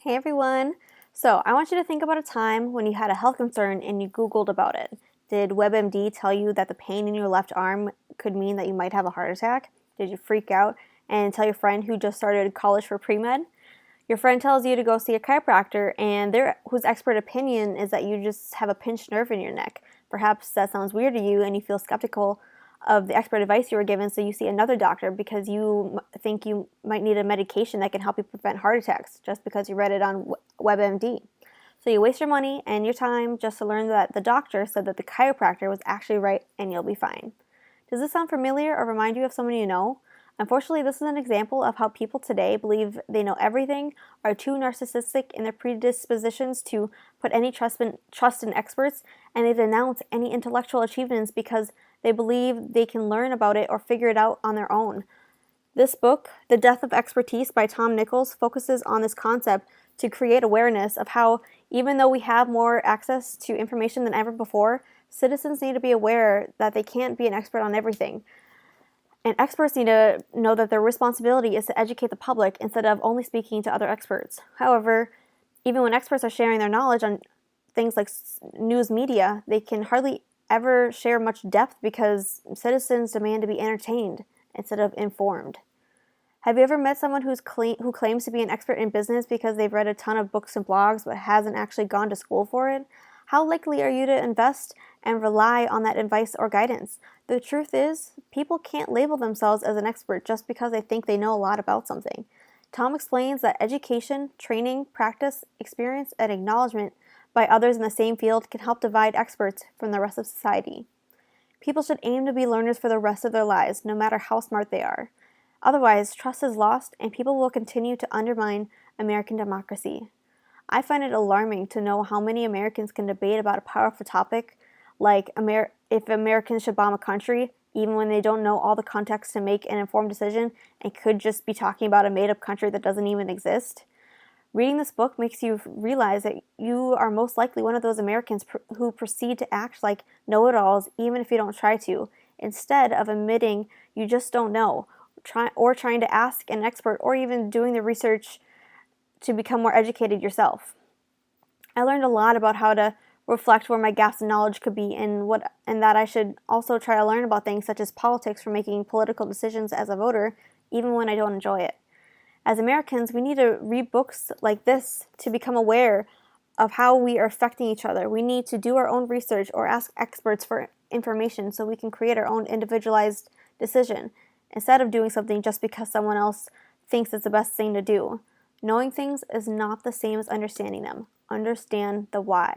Hey everyone! So, I want you to think about a time when you had a health concern and you Googled about it. Did WebMD tell you that the pain in your left arm could mean that you might have a heart attack? Did you freak out and tell your friend who just started college for pre-med? Your friend tells you to go see a chiropractor and whose expert opinion is that you just have a pinched nerve in your neck. Perhaps that sounds weird to you and you feel skeptical of the expert advice you were given, so you see another doctor because you think you might need a medication that can help you prevent heart attacks just because you read it on WebMD. So you waste your money and your time just to learn that the doctor said that the chiropractor was actually right and you'll be fine. Does this sound familiar or remind you of someone you know? Unfortunately, this is an example of how people today believe they know everything, are too narcissistic in their predispositions to put any trust in experts, and they denounce any intellectual achievements because they believe they can learn about it or figure it out on their own. This book, The Death of Expertise by Tom Nichols, focuses on this concept to create awareness of how, even though we have more access to information than ever before, citizens need to be aware that they can't be an expert on everything. And experts need to know that their responsibility is to educate the public instead of only speaking to other experts. However, even when experts are sharing their knowledge on things like news media, they can hardly ever share much depth because citizens demand to be entertained instead of informed. Have you ever met someone who claims to be an expert in business because they've read a ton of books and blogs but hasn't actually gone to school for it? How likely are you to invest and rely on that advice or guidance? The truth is, people can't label themselves as an expert just because they think they know a lot about something. Tom explains that education, training, practice, experience, and acknowledgement by others in the same field can help divide experts from the rest of society. People should aim to be learners for the rest of their lives, no matter how smart they are. Otherwise, trust is lost and people will continue to undermine American democracy. I find it alarming to know how many Americans can debate about a powerful topic like if Americans should bomb a country, even when they don't know all the context to make an informed decision and could just be talking about a made-up country that doesn't even exist. Reading this book makes you realize that you are most likely one of those Americans who proceed to act like know-it-alls even if you don't try to, instead of admitting you just don't know, trying to ask an expert or even doing the research to become more educated yourself. I learned a lot about how to reflect where my gaps in knowledge could be and that I should also try to learn about things such as politics for making political decisions as a voter, even when I don't enjoy it. As Americans, we need to read books like this to become aware of how we are affecting each other. We need to do our own research or ask experts for information so we can create our own individualized decision instead of doing something just because someone else thinks it's the best thing to do. Knowing things is not the same as understanding them. Understand the why.